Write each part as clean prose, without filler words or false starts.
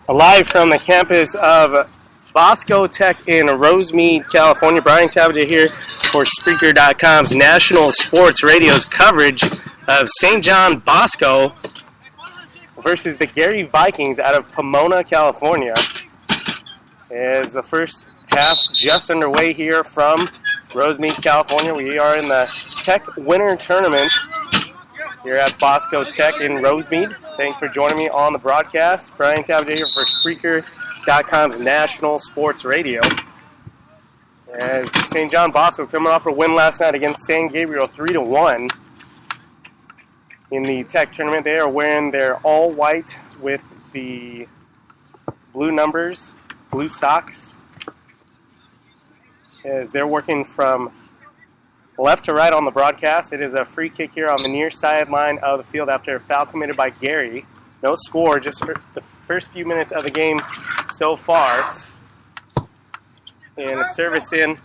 Live from the campus of Bosco Tech in Rosemead, California. Brian Tabaja here for Spreaker.com's National Sports Radio's coverage of St. John Bosco versus the Garey Vikings out of Pomona, California. As the first half just underway here from Rosemead, California. We are in the Tech Winter Tournament here at Bosco Tech in Rosemead. Thanks for joining me on the broadcast. Brian Tabaja here for Spreaker.com's National Sports Radio. As St. John Bosco coming off a win last night against San Gabriel 3-1 in the Tech tournament. They are wearing their all white with the blue numbers, blue socks, as they're working from left to right on the broadcast. It is a free kick here on the near sideline of the field after a foul committed by Garey. No score, just the first few minutes of the game so far. And a service in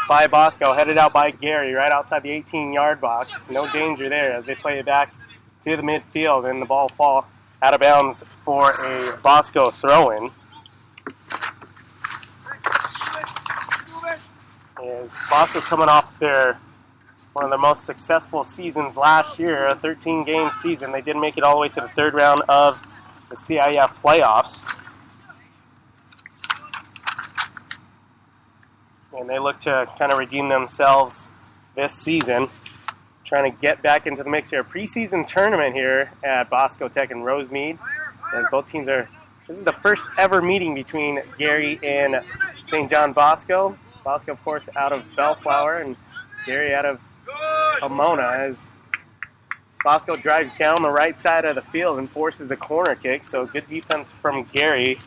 by Bosco, headed out by Garey right outside the 18-yard box. No danger there as they play it back to the midfield, and the ball fall out of bounds for a Bosco throw-in. Is Bosco coming off one of their most successful seasons last year, a 13-game season. They did make it all the way to the third round of the CIF playoffs. And they look to kind of redeem themselves this season, trying to get back into the mix here. Preseason tournament here at Bosco Tech and Rosemead, as both teams this is the first ever meeting between Garey and St. John Bosco. Bosco, of course, out of Bellflower, and Garey out of Pomona, as Bosco drives down the right side of the field and forces a corner kick. So good defense from Garey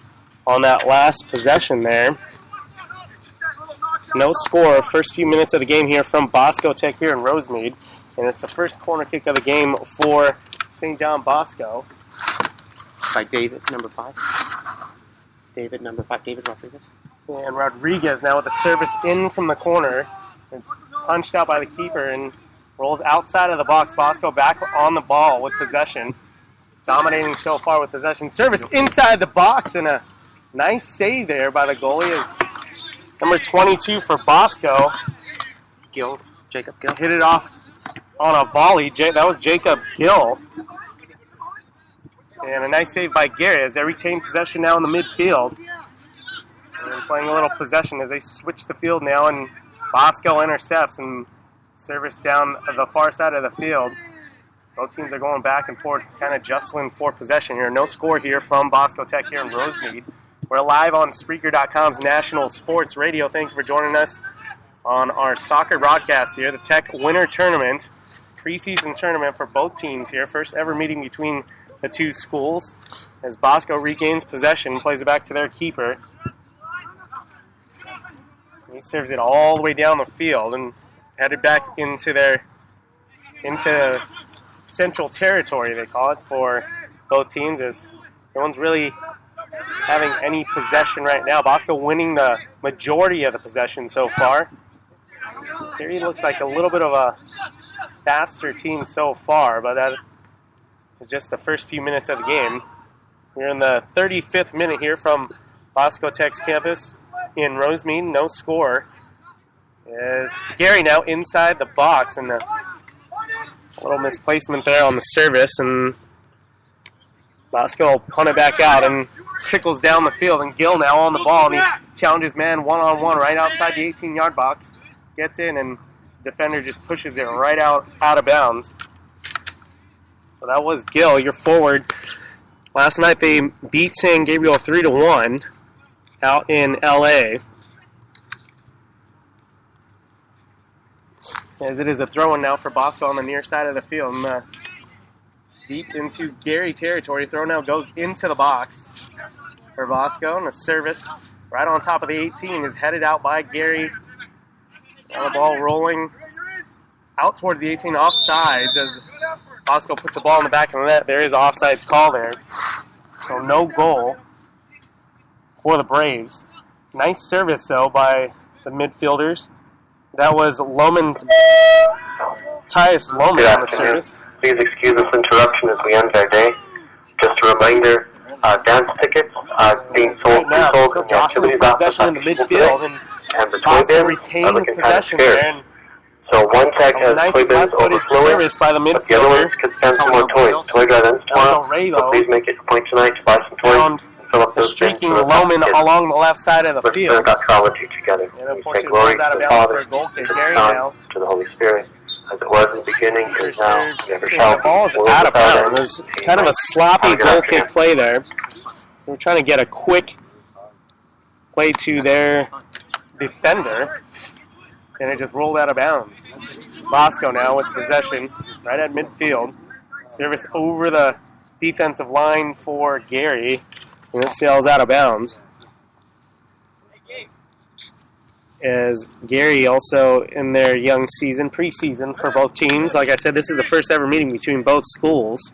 on that last possession there. No score, first few minutes of the game here from Bosco Tech here in Rosemead, and it's the first corner kick of the game for St. John Bosco. By David, number 5. David Rodriguez. And Rodriguez now with the service in from the corner. It's punched out by the keeper and rolls outside of the box. Bosco back on the ball with possession. Dominating so far with possession. Service inside the box, and a nice save there by the goalie is number 22 for Bosco. Jacob Gill. Hit it off on a volley. That was Jacob Gill. And a nice save by Garey as they retain possession now in the midfield. And playing a little possession as they switch the field now, and Bosco intercepts and service down the far side of the field. Both teams are going back and forth, kind of jostling for possession here. No score here from Bosco Tech here in Rosemead. We're live on Spreaker.com's National Sports Radio. Thank you for joining us on our soccer broadcast here. The Tech Winter Tournament, preseason tournament for both teams here. First ever meeting between the two schools as Bosco regains possession, plays it back to their keeper. He serves it all the way down the field and headed back into central territory, they call it, for both teams, as no one's really having any possession right now. Bosco winning the majority of the possession so far. Garey looks like a little bit of a faster team so far, but that is just the first few minutes of the game. We're in the 35th minute here from Bosco Tech's campus in Rosemead. No score. As Garey now inside the box, and a little misplacement there on the service, and Bosco will punt it back out and trickles down the field, and Gill now on the ball, and he challenges man one-on-one right outside the 18-yard box, gets in, and the defender just pushes it right out of bounds. So that was Gill, your forward. Last night they beat San Gabriel 3-1 out in L.A. As it is a throw-in now for Bosco on the near side of the field. And, deep into Garey territory. Throw now goes into the box for Bosco, and the service right on top of the 18 is headed out by Garey. Now the ball rolling out towards the 18, offsides as Bosco puts the ball in the back of the net. There is an offsides call there. So no goal for the Braves. Nice service, though, by the midfielders. That was Tyus Loman on the service. Please excuse this interruption as we end our day. Just a reminder, dance tickets being Right now, told still jostling for possession in the midfield, and Bosco retains possession there. And so one tech a has nice toy bins left-footed overflowing, service by the but the other ones midfielder. could spend some more toys. Toy gardens tomorrow, Ray, so please make it a point tonight to buy some toys Down and fill up the those bins streaking for the Loman kids. along the left side of the Let's field. got travel to together. And We say unfortunately, glory goes out to of the bounds Father, for a goal to kick. the Garey Son, now. to the Holy Spirit, as it was in the beginning, is now, and ever The shall be. ball is world out of without end. bounds. It's kind of a sloppy Have a good goal afternoon. kick play there. We're trying to get a quick play to their defender, and it just rolled out of bounds. Bosco now with possession right at midfield. Service over the defensive line for Garey, and it sails out of bounds. As Garey also in their young season, preseason for both teams. Like I said, this is the first ever meeting between both schools.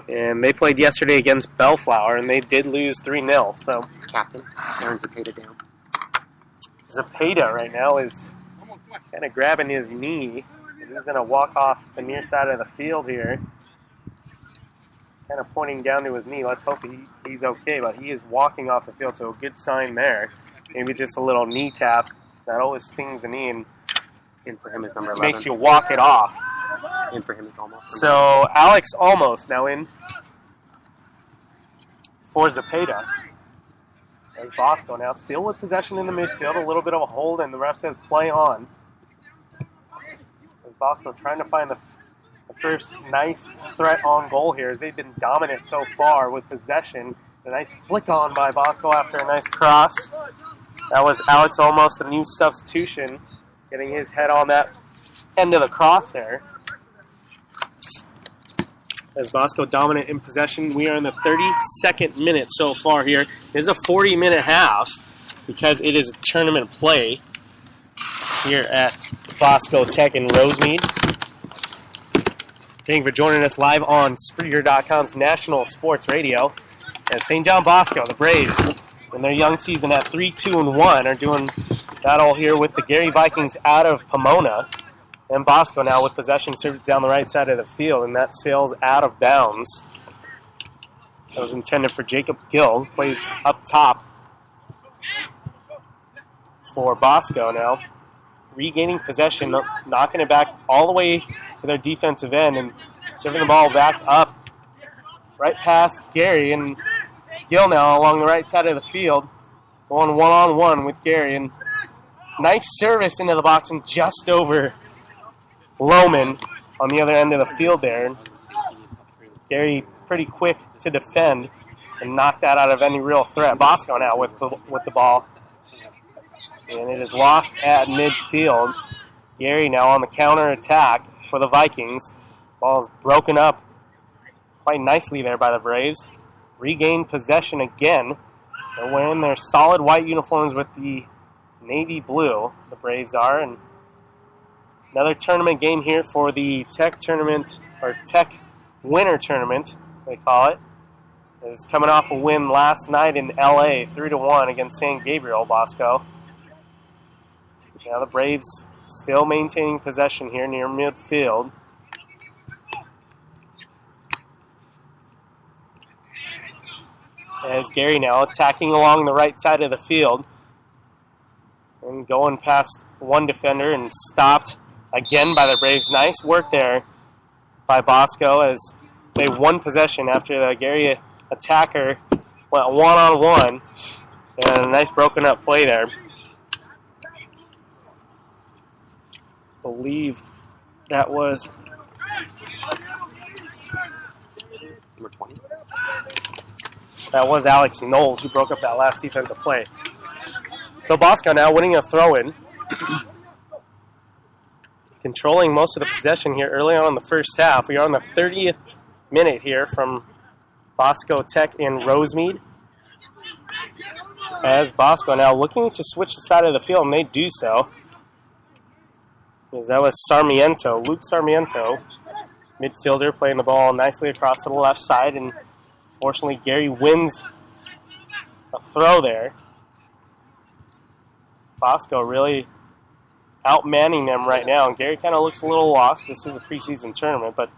And they played yesterday against Bellflower, and they did lose 3-0. So Captain, Aaron Zapata down. Zapata right now is kind of grabbing his knee, and he's going to walk off the near side of the field here, kind of pointing down to his knee. Let's hope he's okay, but he is walking off the field, so a good sign there. Maybe just a little knee tap. That always stings the knee and In for him is number 11. makes you walk it off. In for him is almost. So Alex almost now in for Zapata. As Bosco now still with possession in the midfield, a little bit of a hold, and the ref says play on. As Bosco trying to find the first nice threat on goal here, as they've been dominant so far with possession. A nice flick on by Bosco after a nice cross. That was Alex almost a new substitution, getting his head on that end of the cross there. As Bosco dominant in possession, we are in the 32nd minute so far here. It is a 40-minute half because it is a tournament play here at Bosco Tech in Rosemead. Thank you for joining us live on Spreaker.com's National Sports Radio. As St. John Bosco, the Braves, in their young season at 3-2-1, are doing battle here with the Garey Vikings out of Pomona. And Bosco now with possession served down the right side of the field, and that sails out of bounds. That was intended for Jacob Gill. Plays up top for Bosco now. Regaining possession, knocking it back all the way to their defensive end, and serving the ball back up right past Garey, and Gill now along the right side of the field, going one-on-one with Garey, and nice service into the box and just over Loman on the other end of the field there. Garey pretty quick to defend and knock that out of any real threat. Bosco now with the ball, and it is lost at midfield. Garey now on the counter attack for the Vikings. Ball is broken up quite nicely there by the Braves. Regain possession again. They're wearing their solid white uniforms with the navy blue, the Braves are. And another tournament game here for the Tech tournament, or Tech Winter Tournament, they call it. It's coming off a win last night in LA, 3-1 against San Gabriel, Bosco. Now the Braves still maintaining possession here near midfield. As Garey now attacking along the right side of the field and going past one defender and stopped again by the Braves. Nice work there by Bosco as they won possession after the Garey attacker went one-on-one, and a nice broken up play there. I believe that was Number 20. That was Alex Knowles who broke up that last defensive play. So Bosco now winning a throw-in. Controlling most of the possession here early on in the first half. We are on the 30th minute here from Bosco Tech in Rosemead. As Bosco now looking to switch the side of the field, and they do so. As that was Sarmiento, Luke Sarmiento, midfielder, playing the ball nicely across to the left side, and fortunately, Garey wins a throw there. Bosco really outmanning them right now, and Garey kind of looks a little lost. This is a preseason tournament, but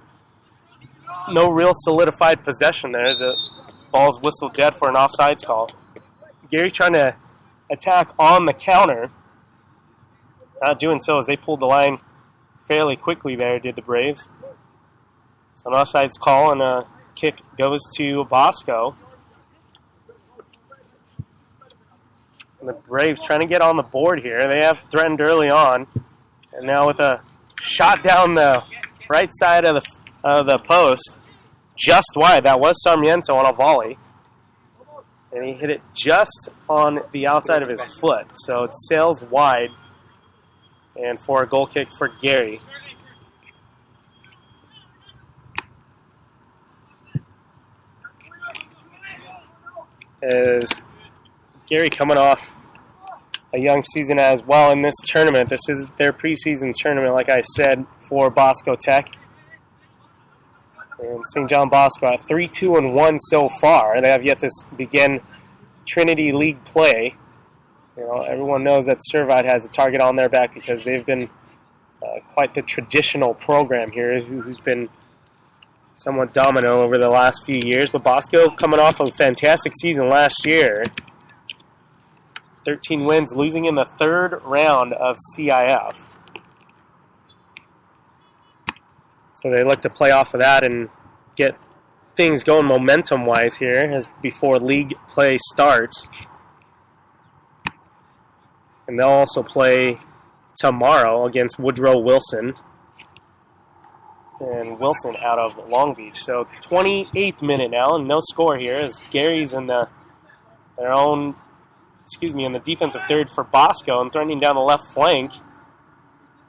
no real solidified possession there. As Ball's whistled dead for an offsides call. Garey trying to attack on the counter. Not doing so as they pulled the line fairly quickly there, did the Braves. So an offsides call and a kick goes to Bosco. And the Braves trying to get on the board here. They have threatened early on. And now with a shot down the right side of the post, just wide. That was Sarmiento on a volley. And he hit it just on the outside of his foot. So it sails wide. And for a goal kick for Garey. As Garey coming off a young season as well in this tournament. This is their preseason tournament, like I said, for Bosco Tech. And St. John Bosco at 3-2-1 so far. They have yet to begin Trinity League play. You know, everyone knows that Servite has a target on their back because they've been quite the traditional program here, who's been somewhat dominant over the last few years. But Bosco coming off a fantastic season last year. 13 wins, losing in the third round of CIF. So they look to play off of that and get things going momentum-wise here as before league play starts. And they'll also play tomorrow against Woodrow Wilson. And Wilson out of Long Beach. So 28th minute now, and no score here as Garey's in the defensive third for Bosco and threatening down the left flank.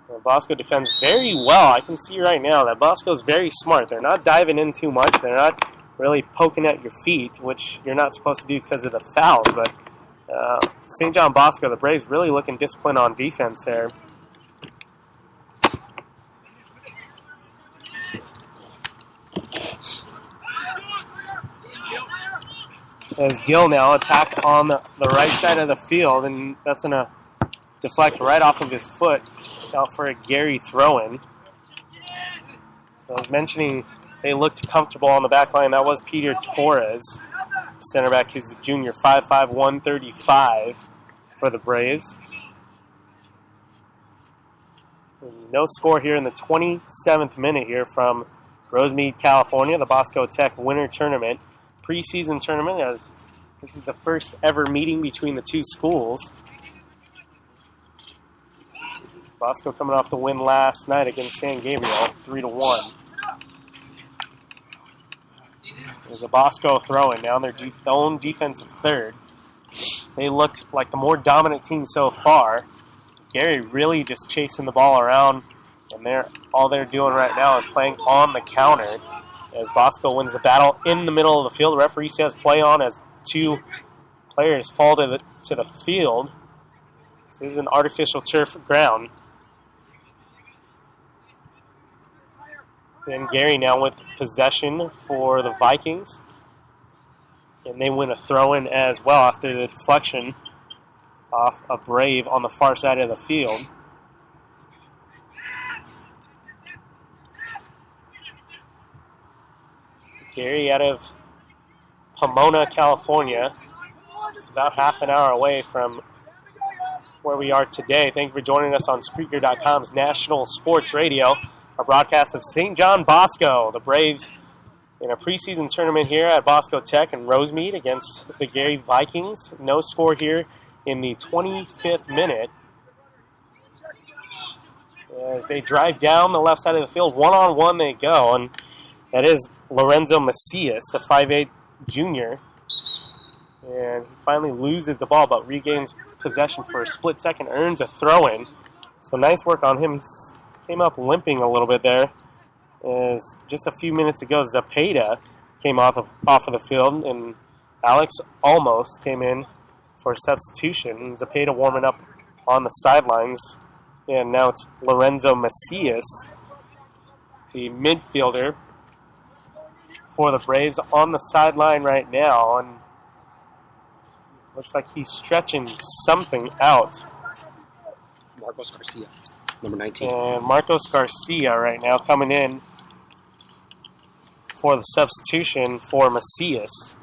And Bosco defends very well. I can see right now that Bosco's very smart. They're not diving in too much. They're not really poking at your feet, which you're not supposed to do because of the fouls. But St. John Bosco, the Braves really looking disciplined on defense there. As Gill now attacked on the right side of the field, and that's going to deflect right off of his foot out for a Garey throw-in. So I was mentioning they looked comfortable on the back line. That was Peter Torres, center back, who's a junior, 5'5", 135 for the Braves. And no score here in the 27th minute here from Rosemead, California, the Bosco Tech Winter Tournament. Preseason tournament, as this is the first ever meeting between the two schools. Bosco coming off the win last night against San Gabriel, 3-1. There's a Bosco throw-in now, their own defensive third. They look like the more dominant team so far. Garey really just chasing the ball around, and all they're doing right now is playing on the counter. As Bosco wins the battle in the middle of the field, the referee says play on as two players fall to the field. This is an artificial turf ground. And Garey now with possession for the Vikings. And they win a throw-in as well after the deflection off a Brave on the far side of the field. Garey out of Pomona, California. Just about half an hour away from where we are today. Thank you for joining us on Spreaker.com's National Sports Radio. Our broadcast of St. John Bosco, the Braves in a preseason tournament here at Bosco Tech and Rosemead against the Garey Vikings. No score here in the 25th minute. As they drive down the left side of the field, one-on-one they go, and that is Lorenzo Macias, the 5'8 junior. And he finally loses the ball, but regains possession for a split second, earns a throw-in. So nice work on him. He came up limping a little bit there. As just a few minutes ago, Zapata came off of the field, and Alex almost came in for substitution. Zapata warming up on the sidelines. And now it's Lorenzo Macias, the midfielder for the Braves, on the sideline right now, and looks like he's stretching something out. Marcos Garcia, number 19. And Marcos Garcia right now coming in for the substitution for Macias.